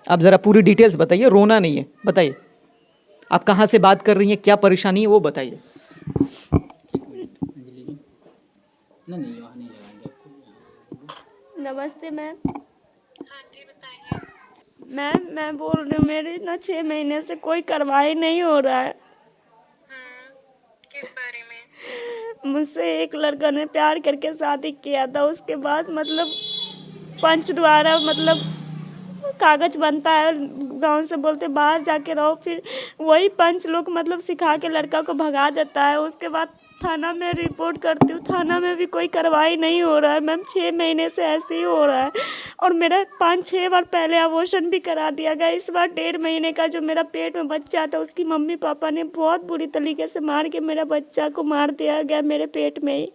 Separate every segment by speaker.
Speaker 1: आप ज़रा पूरी डिटेल्स बताइए, रोना नहीं है, बताइए आप कहाँ से बात कर रही हैं, क्या परेशानी है वो बताइए।
Speaker 2: नमस्ते मैम। मैम मैं बोल रही हूँ, मेरे ना 6 महीने से कोई कार्रवाई नहीं हो रहा है।
Speaker 3: किस बारे में?
Speaker 2: मुझसे एक लड़का ने प्यार करके शादी किया था, उसके बाद मतलब पंच द्वारा मतलब कागज बनता है, गांव से बोलते बाहर जाके रहो, फिर वही पंच लोग मतलब सिखा के लड़का को भगा देता है। उसके बाद थाना में रिपोर्ट करती हूँ, थाना में भी कोई कार्रवाई नहीं हो रहा है मैम। 6 महीने से ऐसे ही हो रहा है और मेरा 5-6 बार पहले अबॉर्शन भी करा दिया गया। इस बार 1.5 महीने का जो मेरा पेट में बच्चा था, उसकी मम्मी पापा ने बहुत बुरी तरीके से मार के मेरा बच्चा को मार दिया गया मेरे पेट में ही।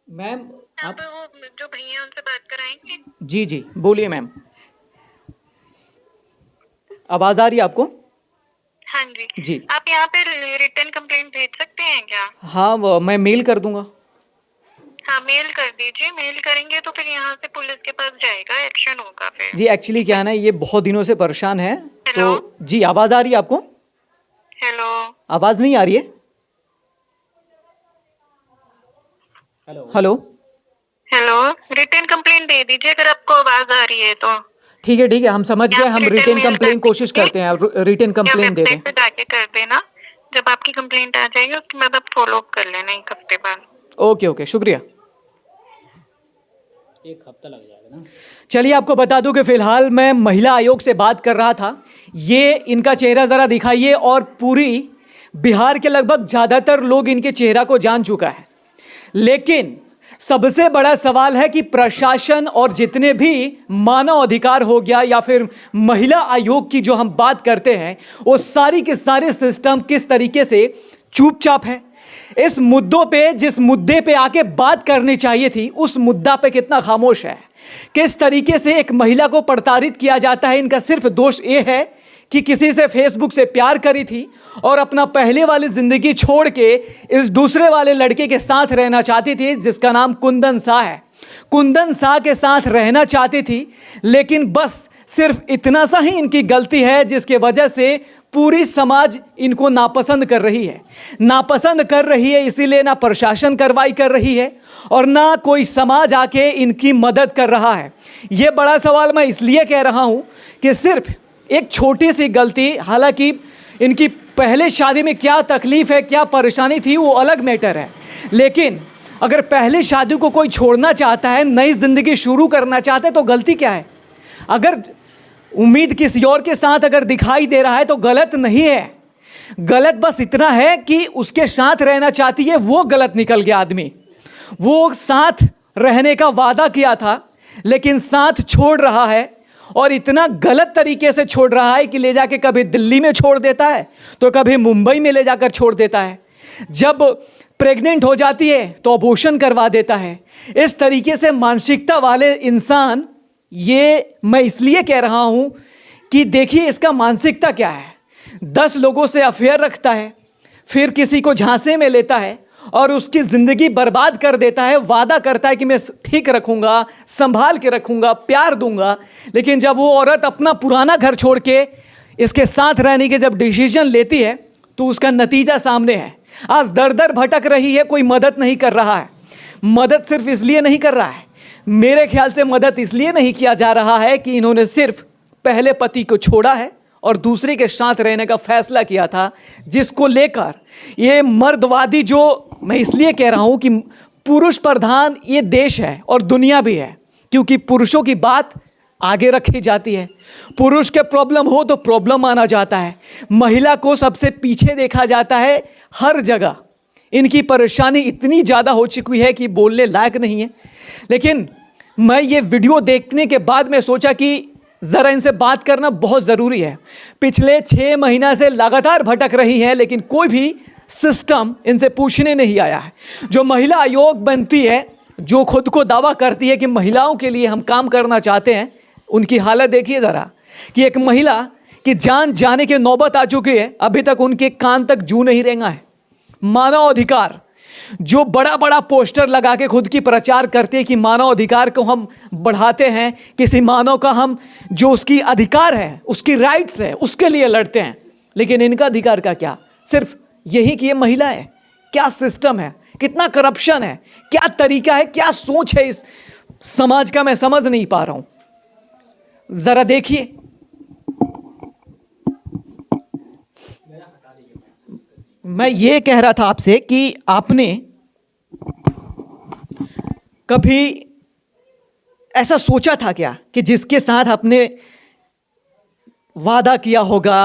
Speaker 1: मैम
Speaker 3: आप वो जो भैया उनसे बात कराएंगे?
Speaker 1: जी जी बोलिए मैम, आवाज़ आ रही है आपको?
Speaker 3: हाँ जी
Speaker 1: जी
Speaker 3: आप यहाँ पे रिटर्न कंप्लेंट भेज सकते हैं क्या?
Speaker 1: हाँ, मैं मेल कर दूंगा।
Speaker 3: हाँ मेल कर दीजिए, मेल करेंगे तो फिर यहाँ से पुलिस के पास जाएगा, एक्शन होगा फिर।
Speaker 1: जी एक्चुअली क्या है ना, ये बहुत दिनों से परेशान है। तो
Speaker 3: हेलो?
Speaker 1: जी आवाज़ आ रही है आपको?
Speaker 3: हेलो?
Speaker 1: आवाज़ नहीं आ रही है? हेलो।
Speaker 3: हेलो? रिटर्न कंप्लेंट दे दीजिए अगर आपको आवाज आ रही है तो।
Speaker 1: ठीक है हम समझ गए, हम
Speaker 3: रिटर्न
Speaker 1: रिटर्न
Speaker 3: मेल
Speaker 1: कंप्लेन
Speaker 3: कर
Speaker 1: कोशिश
Speaker 3: दीजिए
Speaker 1: करते हैं, रिटर्न
Speaker 3: या
Speaker 1: कंप्लेन दे दें।
Speaker 3: वेबसाइट पे जाके कर देना। जब आपकी कंप्लेंट आ जाएगी उसके बाद आप फॉलो अप कर लेना 1 हफ्ते बाद।
Speaker 1: ओके शुक्रिया। 1 हफ्ता लग जाएगा ना। चलिए आपको बता दूं कि फिलहाल मैं महिला आयोग से बात कर रहा था। ये इनका चेहरा ज़रा दिखाइए, और पूरी बिहार के लगभग ज़्यादातर लोग इनके चेहरा को जान चुका है। लेकिन सबसे बड़ा सवाल है कि प्रशासन और जितने भी मानव अधिकार हो गया या फिर महिला आयोग की जो हम बात करते हैं, वो सारी के सारे सिस्टम किस तरीके से चुपचाप है। इस मुद्दों पे, जिस मुद्दे पे आके बात करनी चाहिए थी, उस मुद्दा पे कितना खामोश है। किस तरीके से एक महिला को प्रताड़ित किया जाता है। इनका सिर्फ दोष ये है कि किसी से फेसबुक से प्यार करी थी और अपना पहले वाली ज़िंदगी छोड़ के इस दूसरे वाले लड़के के साथ रहना चाहती थी, जिसका नाम कुंदन शाह है। कुंदन शाह के साथ रहना चाहती थी, लेकिन बस सिर्फ इतना सा ही इनकी गलती है जिसके वजह से पूरी समाज इनको नापसंद कर रही है। नापसंद कर रही है, इसीलिए ना प्रशासन कार्रवाई कर रही है और ना कोई समाज आके इनकी मदद कर रहा है। ये बड़ा सवाल मैं इसलिए कह रहा हूँ कि सिर्फ एक छोटी सी गलती, हालांकि इनकी पहले शादी में क्या तकलीफ़ है, क्या परेशानी थी, वो अलग मैटर है। लेकिन अगर पहले शादी को कोई छोड़ना चाहता है, नई ज़िंदगी शुरू करना चाहता है, तो गलती क्या है? अगर उम्मीद किसी और के साथ अगर दिखाई दे रहा है तो गलत नहीं है। गलत बस इतना है कि उसके साथ रहना चाहती है, वो गलत निकल गया आदमी। वो साथ रहने का वादा किया था लेकिन साथ छोड़ रहा है, और इतना गलत तरीके से छोड़ रहा है कि ले जाके कभी दिल्ली में छोड़ देता है तो कभी मुंबई में ले जाकर छोड़ देता है। जब प्रेग्नेंट हो जाती है तो अबॉर्शन करवा देता है। इस तरीके से मानसिकता वाले इंसान, ये मैं इसलिए कह रहा हूँ कि देखिए इसका मानसिकता क्या है। 10 लोगों से अफेयर रखता है, फिर किसी को झांसे में लेता है और उसकी ज़िंदगी बर्बाद कर देता है। वादा करता है कि मैं ठीक रखूँगा, संभाल के रखूँगा, प्यार दूंगा, लेकिन जब वो औरत अपना पुराना घर छोड़ के इसके साथ रहने के जब डिसीजन लेती है तो उसका नतीजा सामने है। आज दर दर भटक रही है, कोई मदद नहीं कर रहा है। मदद सिर्फ इसलिए नहीं कर रहा है, मेरे ख्याल से मदद इसलिए नहीं किया जा रहा है कि इन्होंने सिर्फ पहले पति को छोड़ा है और दूसरे के साथ रहने का फैसला किया था, जिसको लेकर ये मर्दवादी, जो मैं इसलिए कह रहा हूँ कि पुरुष प्रधान ये देश है और दुनिया भी है, क्योंकि पुरुषों की बात आगे रखी जाती है। पुरुष के प्रॉब्लम हो तो प्रॉब्लम माना जाता है, महिला को सबसे पीछे देखा जाता है हर जगह। इनकी परेशानी इतनी ज़्यादा हो चुकी है कि बोलने लायक नहीं है। लेकिन मैं ये वीडियो देखने के बाद मैं सोचा कि ज़रा इनसे बात करना बहुत ज़रूरी है। पिछले 6 महीना से लगातार भटक रही हैं, लेकिन कोई भी सिस्टम इनसे पूछने नहीं आया है। जो महिला आयोग बनती है, जो खुद को दावा करती है कि महिलाओं के लिए हम काम करना चाहते हैं, उनकी हालत देखिए ज़रा कि एक महिला की जान जाने की नौबत आ चुकी है, अभी तक उनके कान तक जू नहीं रेंगा है। मानव अधिकार, जो बड़ा बड़ा पोस्टर लगा के खुद की प्रचार करते हैं कि मानव अधिकार को हम बढ़ाते हैं, किसी मानव का हम जो उसकी अधिकार है, उसकी राइट्स है, उसके लिए लड़ते हैं। लेकिन इनका अधिकार का क्या? सिर्फ यही कि ये महिला है। क्या सिस्टम है, कितना करप्शन है, क्या तरीका है, क्या सोच है इस समाज का, मैं समझ नहीं पा रहा हूं। जरा देखिए, मैं ये कह रहा था आपसे कि आपने कभी ऐसा सोचा था क्या कि जिसके साथ आपने वादा किया होगा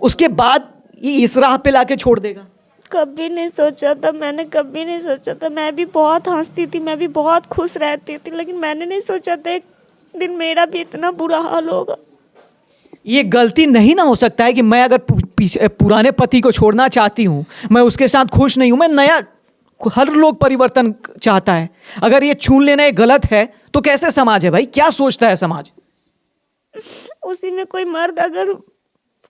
Speaker 1: उसके बाद ये इस राह पे लाके छोड़ देगा?
Speaker 2: कभी नहीं सोचा था, मैंने कभी नहीं सोचा था। मैं भी बहुत हंसती थी, मैं भी बहुत खुश रहती थी, लेकिन मैंने नहीं सोचा था एक दिन मेरा भी इतना बुरा हाल होगा।
Speaker 1: ये गलती नहीं ना हो सकता है कि मैं अगर पुराने पति को छोड़ना चाहती हूँ, मैं उसके साथ खुश नहीं हूँ, मैं नया, हर लोग परिवर्तन चाहता है। अगर ये छून लेना ये गलत है तो कैसे समाज है भाई? क्या सोचता है समाज?
Speaker 2: उसी में कोई मर्द अगर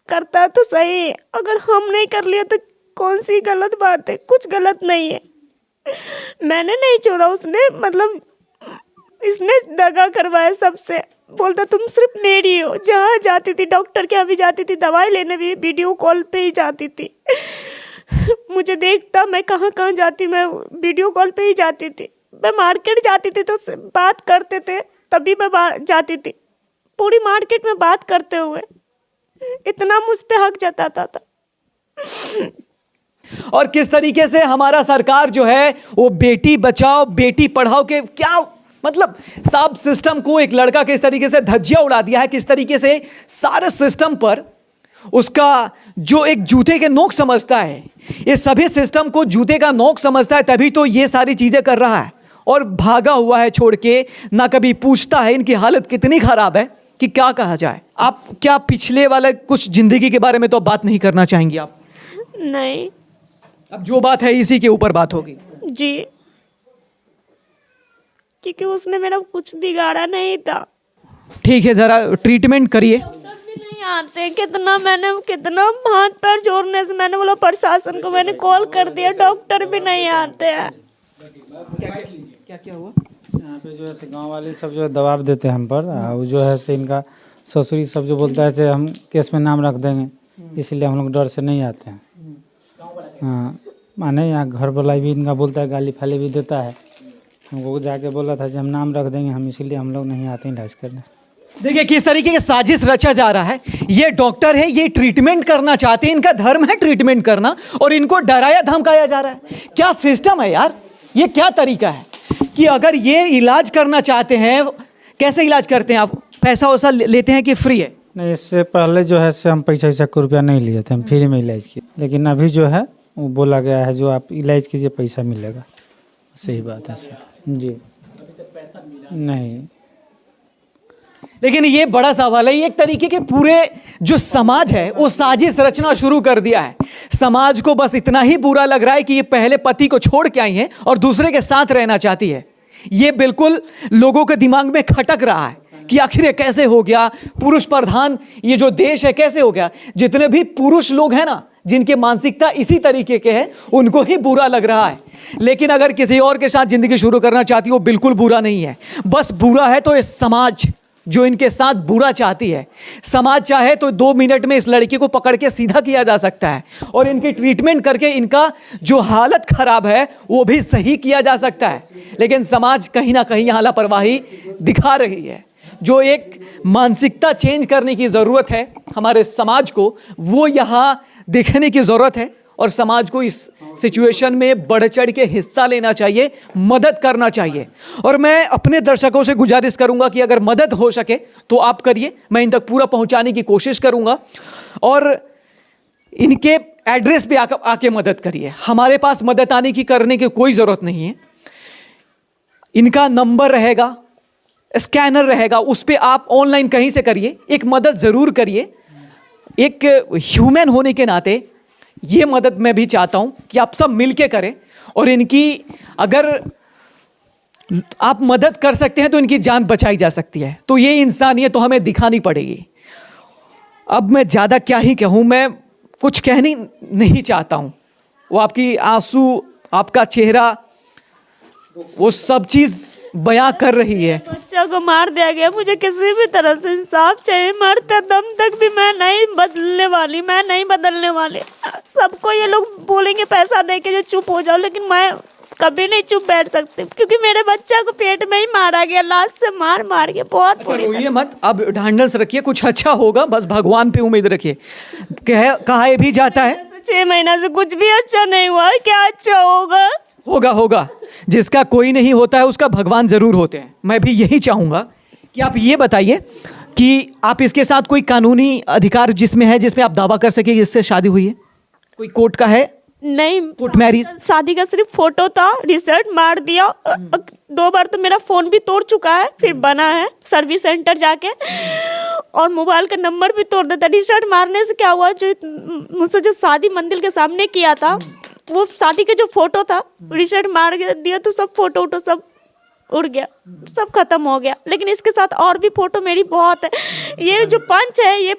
Speaker 2: करता तो सही है, अगर हम नहीं कर लिया तो कौन सी गलत बात है? कुछ गलत नहीं है। मैंने नहीं छोड़ा, उसने मतलब इसने दगा करवाया सबसे। बोलता तुम सिर्फ मेरी हो। जहाँ जाती थी, डॉक्टर के यहाँ भी जाती थी, दवाई लेने भी वीडियो कॉल पे ही जाती थी। मुझे देखता, मैं कहाँ कहाँ जाती, मैं वीडियो कॉल पे ही जाती थी। मैं मार्केट जाती थी तो बात करते थे, तभी मैं जाती थी। पूरी मार्केट में बात करते हुए इतना मुझ पे हक जताता था।
Speaker 1: और किस तरीके से हमारा सरकार जो है वो बेटी बचाओ बेटी पढ़ाओ के क्या मतलब सब सिस्टम को, एक लड़का किस तरीके से धज्जियां उड़ा दिया है, किस तरीके से सारे सिस्टम पर उसका जो एक जूते के नोक समझता है, ये सभी सिस्टम को जूते का नोक समझता है, तभी तो ये सारी चीजें कर रहा है और भागा हुआ है छोड़ के। ना कभी पूछता है इनकी हालत कितनी खराब है कि क्या कहा जाए। आप क्या पिछले वाले कुछ जिंदगी के बारे में तो बात नहीं करना चाहेंगी आप?
Speaker 2: नहीं,
Speaker 1: अब जो बात है इसी के ऊपर बात होगी
Speaker 2: जी, क्योंकि उसने मेरा कुछ बिगाड़ा नहीं था।
Speaker 1: ठीक है, जरा ट्रीटमेंट करिए।
Speaker 2: डॉक्टर भी नहीं आते, कितना हाथ पैर जोड़ने से मैंने बोला प्रशासन को, मैंने कॉल कर दिया, डॉक्टर भी नहीं आते हैं।
Speaker 1: क्या क्या हुआ?
Speaker 4: यहाँ पे जो है गांव वाले सब जो है दबाव देते हैं हम पर, और जो है से इनका ससुरी सब जो बोलता है से हम केस में नाम रख देंगे, इसलिए हम लोग डर से नहीं आते हैं। हाँ, माने यहाँ घर वाला भी इनका बोलता है, गाली फाली भी देता है। हमको जाके बोला था कि हम नाम रख देंगे, हम इसीलिए हम लोग नहीं आते हैं इलाज करने।
Speaker 1: देखिए किस तरीके की साजिश रचा जा रहा है। ये डॉक्टर है, ये ट्रीटमेंट करना चाहते हैं, इनका धर्म है ट्रीटमेंट करना, और इनको डराया धमकाया जा रहा है। क्या सिस्टम है यार? ये क्या तरीका है कि अगर ये इलाज करना चाहते हैं, कैसे इलाज करते हैं आप? पैसा वैसा लेते हैं कि फ्री है?
Speaker 4: नहीं, इससे पहले जो है से हम पैसा को रुपया नहीं लिए थे, हम फ्री में इलाज किए। लेकिन अभी जो है वो बोला गया है जो आप इलाज कीजिए पैसा मिलेगा। सही बात है सर जी। नहीं,
Speaker 1: लेकिन ये बड़ा सवाल है। ये एक तरीके के पूरे जो समाज है वो साजिश रचना शुरू कर दिया है। समाज को बस इतना ही बुरा लग रहा है कि ये पहले पति को छोड़ के आई है और दूसरे के साथ रहना चाहती है। ये बिल्कुल लोगों के दिमाग में खटक रहा है कि आखिर ये कैसे हो गया, पुरुष प्रधान ये जो देश है कैसे हो गया। जितने भी पुरुष लोग हैं ना, जिनकी मानसिकता इसी तरीके के है, उनको ही बुरा लग रहा है। लेकिन अगर किसी और के साथ जिंदगी शुरू करना चाहती है वो बिल्कुल बुरा नहीं है। बस बुरा है तो ये समाज जो इनके साथ बुरा चाहती है। समाज चाहे तो 2 मिनट में इस लड़की को पकड़ के सीधा किया जा सकता है और इनकी ट्रीटमेंट करके इनका जो हालत खराब है वो भी सही किया जा सकता है। लेकिन समाज कहीं ना कहीं यहाँ लापरवाही दिखा रही है। जो एक मानसिकता चेंज करने की ज़रूरत है हमारे समाज को, वो यहाँ देखने की ज़रूरत है। और समाज को इस सिचुएशन में बढ़ चढ़ के हिस्सा लेना चाहिए, मदद करना चाहिए। और मैं अपने दर्शकों से गुजारिश करूंगा कि अगर मदद हो सके तो आप करिए, मैं इन तक पूरा पहुंचाने की कोशिश करूंगा। और इनके एड्रेस पे आके मदद करिए। हमारे पास मदद आने की करने की कोई ज़रूरत नहीं है। इनका नंबर रहेगा, स्कैनर रहेगा, उस पर आप ऑनलाइन कहीं से करिए, एक मदद ज़रूर करिए। एक ह्यूमन होने के नाते ये मदद मैं भी चाहता हूं कि आप सब मिलके करें। और इनकी अगर आप मदद कर सकते हैं तो इनकी जान बचाई जा सकती है। तो ये इंसानियत तो हमें दिखानी पड़ेगी। अब मैं ज़्यादा क्या ही कहूँ, मैं कुछ कहनी नहीं चाहता हूँ। वो आपकी आंसू आपका चेहरा वो सब चीज़ बयां कर रही है।
Speaker 2: बच्चा को मार दिया गया, मुझे किसी भी तरह से इंसाफ चाहिए। मरते दम तक भी मैं नहीं बदलने वाली, मैं नहीं बदलने वाली। सबको ये लोग बोलेंगे पैसा दे के जो चुप हो जाओ, लेकिन मैं कभी नहीं चुप बैठ सकती, क्योंकि मेरे बच्चा को पेट में ही मारा गया, लाश से मार मार के बहुत बुरी।
Speaker 1: रोइए मत, अब ढांढस रखिए, कुछ अच्छा होगा, बस भगवान पे उम्मीद रखिए। कहा ये भी जाता है
Speaker 2: 6 महीना से कुछ भी अच्छा नहीं हुआ, क्या अच्छा होगा?
Speaker 1: होगा जिसका कोई नहीं होता है उसका भगवान जरूर होते हैं। मैं भी यही चाहूँगा कि आप ये बताइए कि आप इसके साथ कोई कानूनी अधिकार जिसमें है, जिसमें आप दावा कर सके कि इससे शादी हुई है, कोई कोर्ट का है?
Speaker 2: नहीं,
Speaker 1: कोर्ट मैरिज?
Speaker 2: शादी का सिर्फ फोटो था, रिजल्ट मार दिया। 2 बार तो मेरा फोन भी तोड़ चुका है, फिर बना है सर्विस सेंटर जाके, और मोबाइल का नंबर भी तोड़ देता। रिजल्ट मारने से क्या हुआ, जो मुझसे जो शादी मंदिर के सामने किया था, वो शादी के जो फोटो था, रिजल्ट मार दिया तो सब फोटो वोटो सब उड़ गया, सब खत्म हो गया। लेकिन इसके साथ और भी फोटो मेरी बहुत है। ये जो पंच है, ये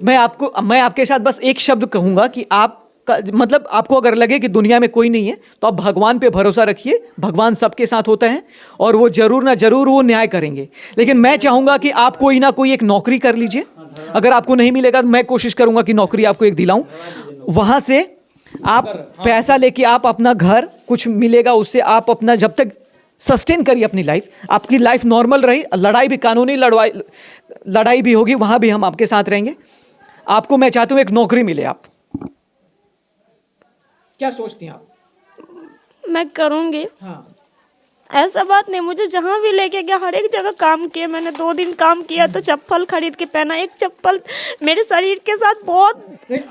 Speaker 1: मैं आपके साथ बस एक शब्द कहूँगा कि आप मतलब आपको अगर लगे कि दुनिया में कोई नहीं है तो आप भगवान पे भरोसा रखिए। भगवान सबके साथ होते हैं और वो जरूर ना जरूर वो न्याय करेंगे। लेकिन मैं चाहूँगा कि आप कोई ना कोई एक नौकरी कर लीजिए। अगर आपको नहीं मिलेगा तो मैं कोशिश करूँगा कि नौकरी आपको एक दिलाऊं, वहाँ से आप पैसा लेके आप अपना घर कुछ मिलेगा उससे आप अपना जब तक सस्टेन करिए अपनी लाइफ, आपकी लाइफ नॉर्मल रही। लड़ाई भी कानूनी लड़ाई भी होगी, वहाँ भी हम आपके साथ रहेंगे। आपको मैं चाहता हूँ एक नौकरी मिले। आप क्या सोचती हैं आप?
Speaker 2: मैं करूँगी।
Speaker 1: हाँ,
Speaker 2: ऐसा बात नहीं, मुझे जहाँ भी लेके गया हर एक जगह काम किया मैंने। 2 दिन काम किया तो चप्पल खरीद के पहना। एक चप्पल मेरे शरीर के साथ बहुत।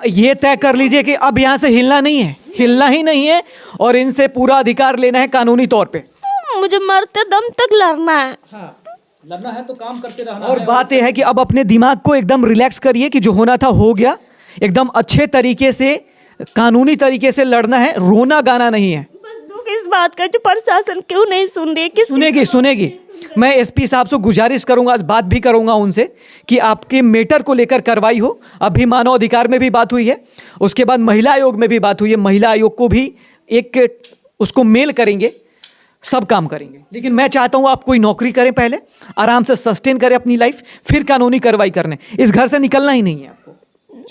Speaker 1: ये तय कर लीजिए कि अब यहाँ से हिलना ही नहीं है और इनसे पूरा अधिकार लेना है कानूनी तौर पे।
Speaker 2: मुझे मरते दम तक लड़ना है।
Speaker 1: हाँ,
Speaker 4: लड़ना है तो काम करते रहना
Speaker 1: और
Speaker 4: है।
Speaker 1: बात यह है कि अब अपने दिमाग को एकदम रिलैक्स करिए कि जो होना था हो गया। एकदम अच्छे तरीके से कानूनी तरीके से लड़ना है, रोना गाना नहीं है।
Speaker 2: बस दुख इस बात का, जो प्रशासन क्यों नहीं सुन रही है?
Speaker 1: सुनेगी। मैं एसपी साहब से गुजारिश करूंगा, आज बात भी करूंगा उनसे कि आपके मेटर को लेकर कार्रवाई हो। अभी मानव अधिकार में भी बात हुई है, उसके बाद महिला आयोग में भी बात हुई है। महिला आयोग को भी एक उसको मेल करेंगे, सब काम करेंगे। लेकिन मैं चाहता हूं आप कोई नौकरी करें, पहले आराम से सस्टेन करें अपनी लाइफ, फिर कानूनी कार्रवाई करने। इस घर से निकलना ही नहीं है आपको।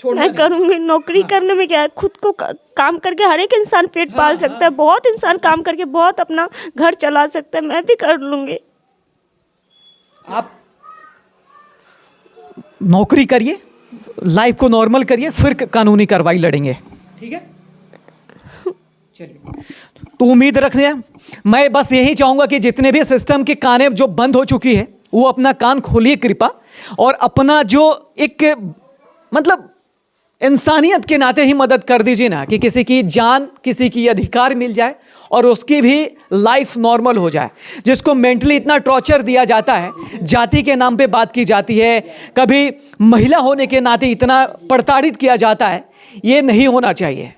Speaker 2: मैं करूँगी। नौकरी करने में क्या है, खुद को काम करके हर एक इंसान पेट पाल सकता है। बहुत इंसान काम करके बहुत अपना घर चला सकता है। मैं भी कर लूँगी।
Speaker 1: आप नौकरी करिए, लाइफ को नॉर्मल करिए, फिर कानूनी कार्रवाई लड़ेंगे। ठीक है, चलिए। तो उम्मीद रखते हैं, मैं बस यही चाहूंगा कि जितने भी सिस्टम की कानें जो बंद हो चुकी है वो अपना कान खोलिए कृपा, और अपना जो एक मतलब इंसानियत के नाते ही मदद कर दीजिए ना, कि किसी की जान, किसी की अधिकार मिल जाए और उसकी भी लाइफ नॉर्मल हो जाए। जिसको मेंटली इतना टॉर्चर दिया जाता है, जाति के नाम पे बात की जाती है, कभी महिला होने के नाते इतना प्रताड़ित किया जाता है, ये नहीं होना चाहिए।